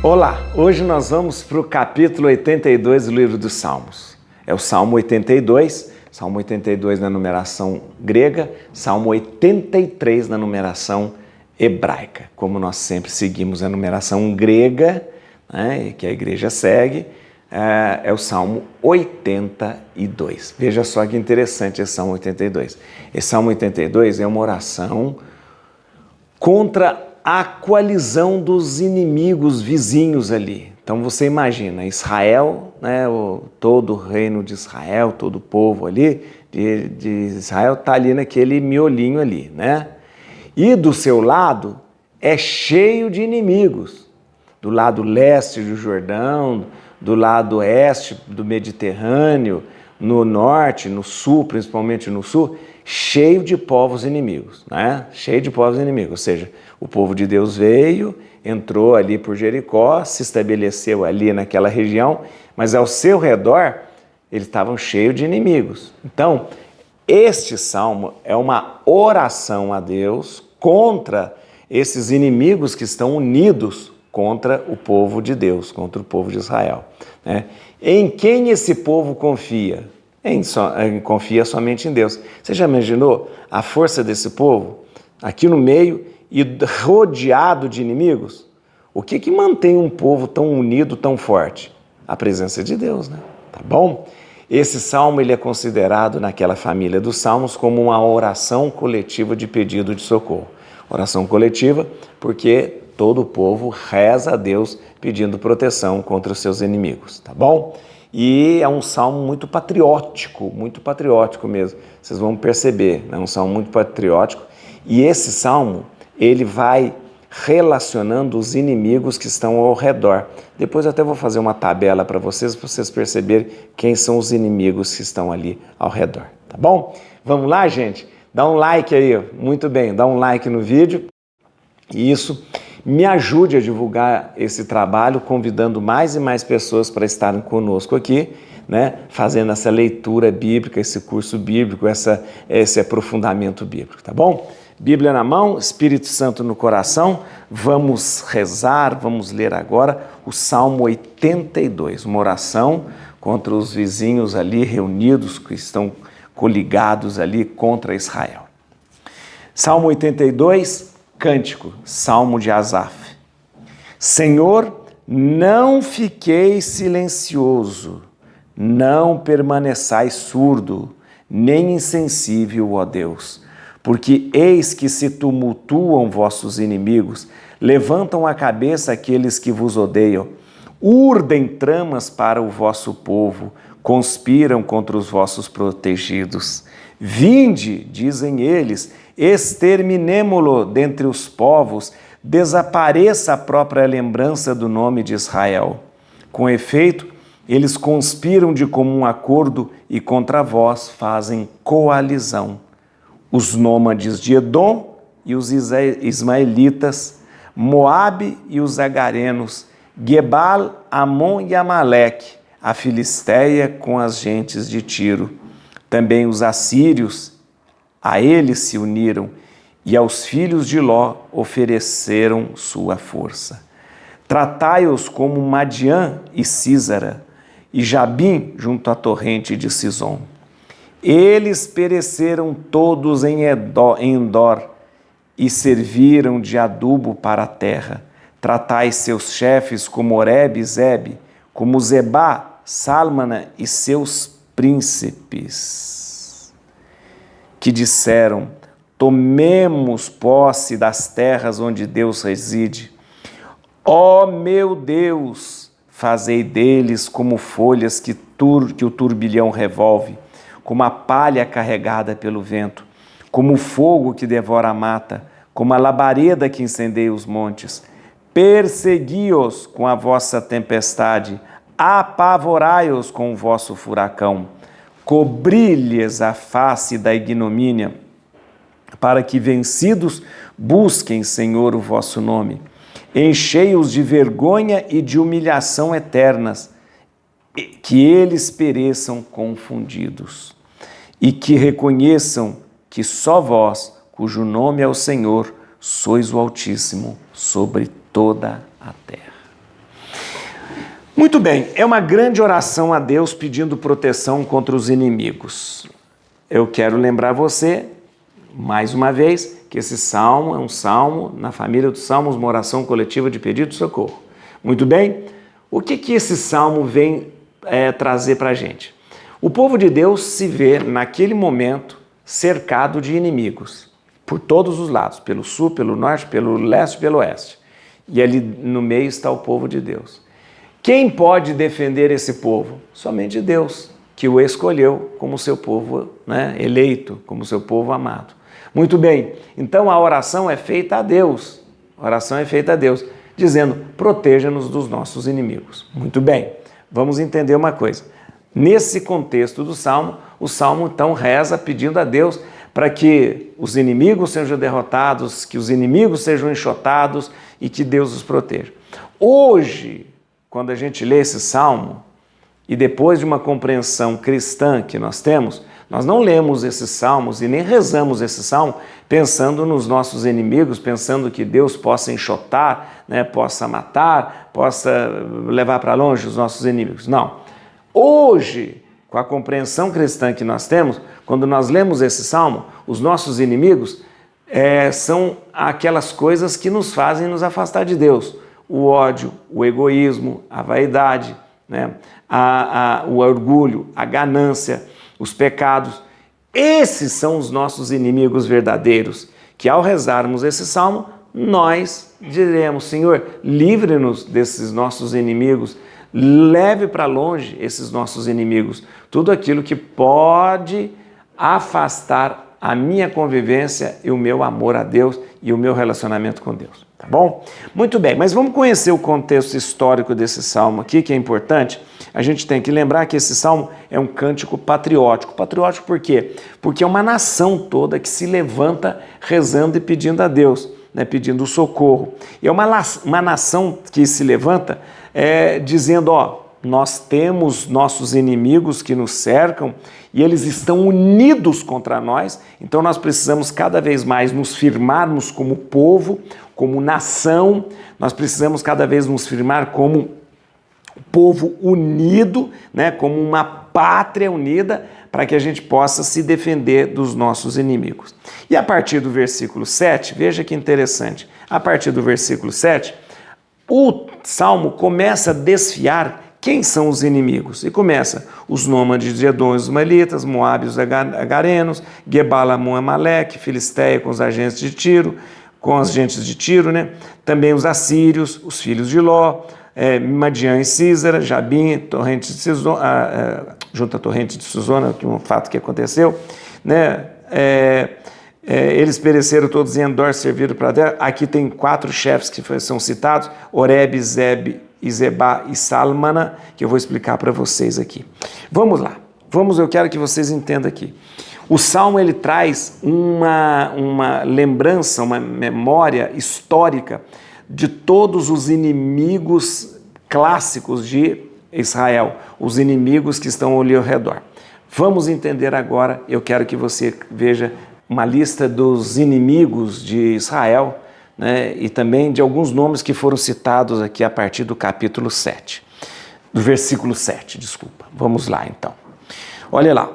Olá, hoje nós vamos para o capítulo 82 do livro dos Salmos. É o Salmo 82, Salmo 82 na numeração grega, Salmo 83 na numeração hebraica. Como nós sempre seguimos a numeração grega, né, que a igreja segue, é o Salmo 82. Veja só que interessante esse Salmo 82. Esse Salmo 82 é uma oração contra a coalizão dos inimigos vizinhos ali. Então você imagina, Israel, né, todo o reino de Israel, todo o povo ali de Israel está ali naquele miolinho ali, né? E do seu lado é cheio de inimigos. Do lado leste do Jordão, do lado oeste do Mediterrâneo, no norte, no sul, principalmente no sul, cheio de povos inimigos, né? Cheio de povos inimigos, ou seja, o povo de Deus veio, entrou ali por Jericó, se estabeleceu ali naquela região, mas ao seu redor eles estavam cheios de inimigos. Então, este salmo é uma oração a Deus contra esses inimigos que estão unidos contra o povo de Deus, contra o povo de Israel, né? Em quem esse povo confia? Confia somente em Deus. Você já imaginou a força desse povo aqui no meio e rodeado de inimigos? O que mantém um povo tão unido, tão forte? A presença de Deus, né? Tá bom? Esse salmo ele é considerado naquela família dos salmos como uma oração coletiva de pedido de socorro. Oração coletiva porque todo o povo reza a Deus pedindo proteção contra os seus inimigos, tá bom? E é um salmo muito patriótico mesmo. Vocês vão perceber, é um salmo muito patriótico. E esse salmo, ele vai relacionando os inimigos que estão ao redor. Depois eu até vou fazer uma tabela para vocês perceberem quem são os inimigos que estão ali ao redor, tá bom? Vamos lá, gente? Dá um like aí, muito bem, dá um like no vídeo. E isso me ajude a divulgar esse trabalho, convidando mais e mais pessoas para estarem conosco aqui, né, fazendo essa leitura bíblica, esse curso bíblico, esse aprofundamento bíblico, tá bom? Bíblia na mão, Espírito Santo no coração, vamos rezar, vamos ler agora o Salmo 82, uma oração contra os vizinhos ali reunidos, que estão coligados ali contra Israel. Salmo 82, Cântico, Salmo de Asaf. Senhor, não fiqueis silencioso, não permaneçais surdo, nem insensível, ó Deus, porque eis que se tumultuam vossos inimigos, levantam a cabeça aqueles que vos odeiam, urdem tramas para o vosso povo, conspiram contra os vossos protegidos. Vinde, dizem eles, exterminemo-lo dentre os povos, desapareça a própria lembrança do nome de Israel. Com efeito, eles conspiram de comum acordo e contra vós fazem coalizão. Os nômades de Edom e os ismaelitas, Moabe e os agarenos, Gebal, Amon e Amaleque, a Filisteia com as gentes de Tiro. Também os assírios, a eles se uniram, e aos filhos de Ló ofereceram sua força. Tratai-os como Madiã e Sísara, e Jabim junto à torrente de Sison. Eles pereceram todos em Endor, e serviram de adubo para a terra. Tratai seus chefes como Oreb e Zebe, como Zebá, Sálmana e seus príncipes, que disseram: tomemos posse das terras onde Deus reside. Ó meu Deus, fazei deles como folhas que o turbilhão revolve, como a palha carregada pelo vento, como o fogo que devora a mata, como a labareda que incendeia os montes. Persegui-os com a vossa tempestade, apavorai-os com o vosso furacão. Cobri-lhes a face da ignomínia, para que vencidos busquem, Senhor, o vosso nome. Enchei-os de vergonha e de humilhação eternas, que eles pereçam confundidos, e que reconheçam que só vós, cujo nome é o Senhor, sois o Altíssimo sobre toda a terra. Muito bem, é uma grande oração a Deus pedindo proteção contra os inimigos. Eu quero lembrar você, mais uma vez, que esse salmo é um salmo, na família dos salmos, uma oração coletiva de pedido de socorro. Muito bem, o que esse salmo vem trazer para a gente? O povo de Deus se vê, naquele momento, cercado de inimigos, por todos os lados, pelo sul, pelo norte, pelo leste, pelo oeste. E ali no meio está o povo de Deus. Quem pode defender esse povo? Somente Deus, que o escolheu como seu povo, eleito, como seu povo amado. Muito bem, então a oração é feita a Deus, dizendo, proteja-nos dos nossos inimigos. Muito bem, vamos entender uma coisa. Nesse contexto do Salmo, o Salmo então reza pedindo a Deus para que os inimigos sejam derrotados, que os inimigos sejam enxotados e que Deus os proteja. Hoje, quando a gente lê esse Salmo, e depois de uma compreensão cristã que nós temos, nós não lemos esses salmos e nem rezamos esse salmo pensando nos nossos inimigos, pensando que Deus possa enxotar, possa matar, possa levar para longe os nossos inimigos. Não. Hoje, com a compreensão cristã que nós temos, quando nós lemos esse salmo, os nossos inimigos são aquelas coisas que nos fazem nos afastar de Deus. O ódio, o egoísmo, a vaidade, o orgulho, a ganância, os pecados. Esses são os nossos inimigos verdadeiros, que ao rezarmos esse salmo, nós diremos, Senhor, livre-nos desses nossos inimigos, leve para longe esses nossos inimigos, tudo aquilo que pode afastar a minha convivência e o meu amor a Deus e o meu relacionamento com Deus, tá bom? Muito bem, mas vamos conhecer o contexto histórico desse salmo aqui, que é importante. A gente tem que lembrar que esse salmo é um cântico patriótico. Patriótico por quê? Porque é uma nação toda que se levanta rezando e pedindo a Deus, pedindo socorro. E é uma nação que se levanta dizendo, nós temos nossos inimigos que nos cercam e eles estão unidos contra nós, então nós precisamos cada vez mais nos firmarmos como povo, como nação, nós precisamos cada vez nos firmar como povo unido, como uma pátria unida, para que a gente possa se defender dos nossos inimigos. E a partir do versículo 7, veja que interessante, a partir do versículo 7, o Salmo começa a desfiar quem são os inimigos. E começa os nômades de Edom, os ismaelitas, Moabe, os agarenos, Gebal, Amon, Amaleque, Filisteia com os agentes de Tiro, também os assírios, os filhos de Ló, Madian e Císara, Jabim, torrente de Sisona, junto à torrente de Sisona, que é um fato que aconteceu, eles pereceram todos em Endor, serviram para Deus. Aqui tem 4 chefes que são citados, Oreb, Zeb, Izebá e Salmana, que eu vou explicar para vocês aqui. Vamos lá, eu quero que vocês entendam aqui. O Salmo ele traz uma lembrança, uma memória histórica de todos os inimigos clássicos de Israel, os inimigos que estão ali ao redor. Vamos entender agora, eu quero que você veja uma lista dos inimigos de Israel, e também de alguns nomes que foram citados aqui a partir do capítulo 7, do versículo 7, desculpa. Vamos lá então. Olha lá,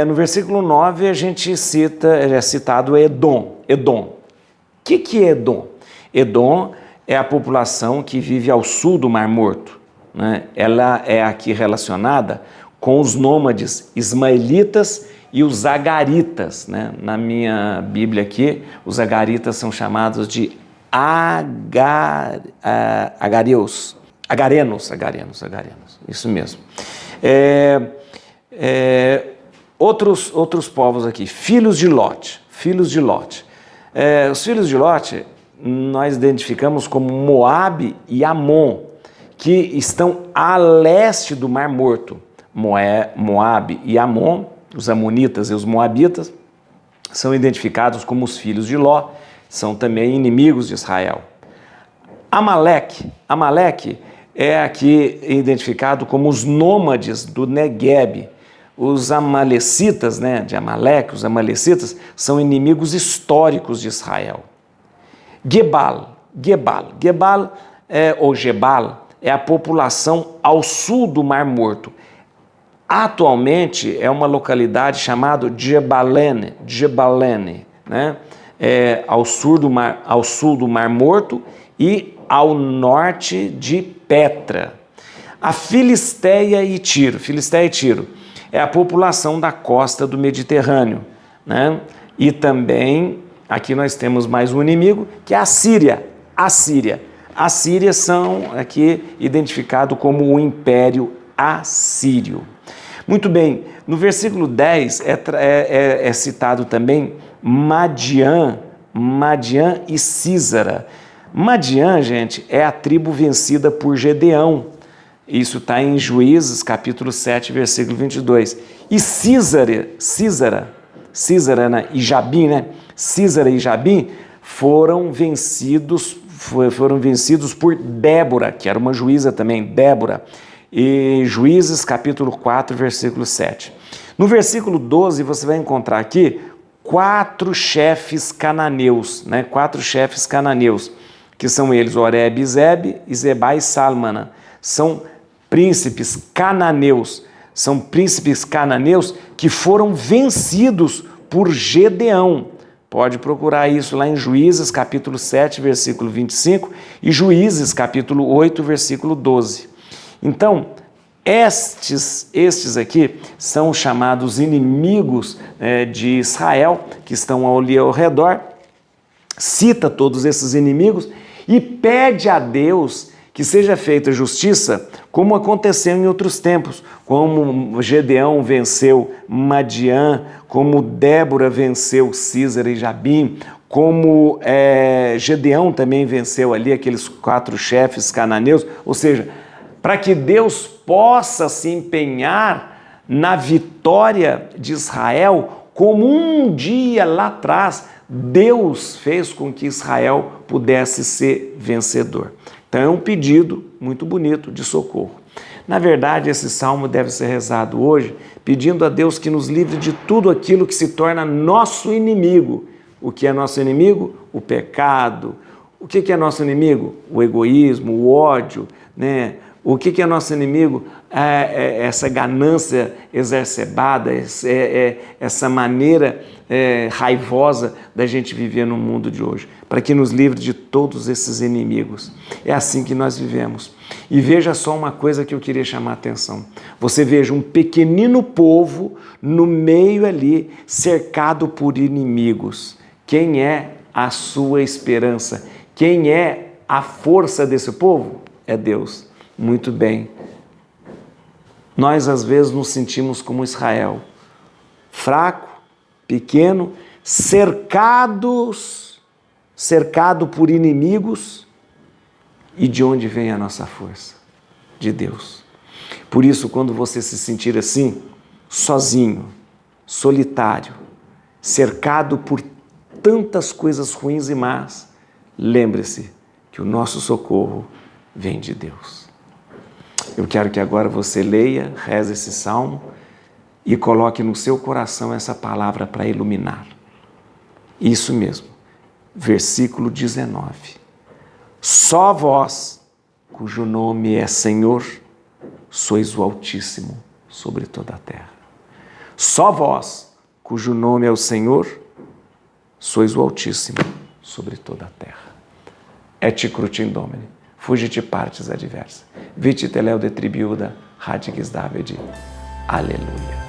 no versículo 9 a gente é citado Edom. O que é Edom? Edom é a população que vive ao sul do Mar Morto, Ela é aqui relacionada com os nômades ismaelitas e os agaritas, Na minha Bíblia aqui, os agaritas são chamados de agarenos, isso mesmo. Outros povos aqui, filhos de Lote. Os filhos de Lote nós identificamos como Moabe e Amon, que estão a leste do Mar Morto. Moabe e Amon, os amonitas e os moabitas, são identificados como os filhos de Ló, são também inimigos de Israel. Amaleque é aqui identificado como os nômades do Negueb. Os amalecitas, de Amaleque, os amalecitas, são inimigos históricos de Israel. Gebal é a população ao sul do Mar Morto. Atualmente é uma localidade chamada Jebalene, né? Ao sul do Mar Morto e ao norte de Petra. A Filistéia e Tiro é a população da costa do Mediterrâneo, né? E também aqui nós temos mais um inimigo, que é a Síria. A Síria são aqui identificado como o Império Assírio. Muito bem, no versículo 10 é citado também Madian e Sísara. Madian, gente, é a tribo vencida por Gedeão. Isso está em Juízes, capítulo 7, versículo 22. E Sísara e Jabim, né? Sísara e Jabim foram vencidos por Débora, que era uma juíza também, Débora. E Juízes, capítulo 4, versículo 7. No versículo 12, você vai encontrar aqui 4 chefes cananeus, né? 4 chefes cananeus, que são eles, Oreb e Zeb, e Zebá e Salmana. São príncipes cananeus que foram vencidos por Gedeão. Pode procurar isso lá em Juízes, capítulo 7, versículo 25, e Juízes, capítulo 8, versículo 12. Então, estes aqui são chamados inimigos de Israel, que estão ali ao redor. Cita todos esses inimigos e pede a Deus que seja feita justiça, como aconteceu em outros tempos, como Gedeão venceu Madian, como Débora venceu Sísara e Jabim, como Gedeão também venceu ali aqueles 4 chefes cananeus, ou seja, para que Deus possa se empenhar na vitória de Israel, como um dia lá atrás Deus fez com que Israel pudesse ser vencedor. Então é um pedido muito bonito de socorro. Na verdade, esse salmo deve ser rezado hoje, pedindo a Deus que nos livre de tudo aquilo que se torna nosso inimigo. O que é nosso inimigo? O pecado. O que é nosso inimigo? O egoísmo, o ódio, né? O que é nosso inimigo? Essa ganância exacerbada, essa maneira raivosa da gente viver no mundo de hoje, para que nos livre de todos esses inimigos. É assim que nós vivemos. E veja só uma coisa que eu queria chamar a atenção. Você veja um pequenino povo no meio ali, cercado por inimigos. Quem é a sua esperança? Quem é a força desse povo? É Deus. Muito bem. Nós às vezes nos sentimos como Israel, fraco, pequeno, cercado por inimigos. E de onde vem a nossa força? De Deus. Por isso, quando você se sentir assim, sozinho, solitário, cercado por tantas coisas ruins e más, lembre-se que o nosso socorro vem de Deus. Eu quero que agora você leia, reze esse salmo e coloque no seu coração essa palavra para iluminar. Isso mesmo, versículo 19. Só vós, cujo nome é Senhor, sois o Altíssimo sobre toda a terra. Só vós, cujo nome é o Senhor, sois o Altíssimo sobre toda a terra. Et crutim Domini, fugit partes adversa, vite teleo de tribiuda, radix Davide. Aleluia.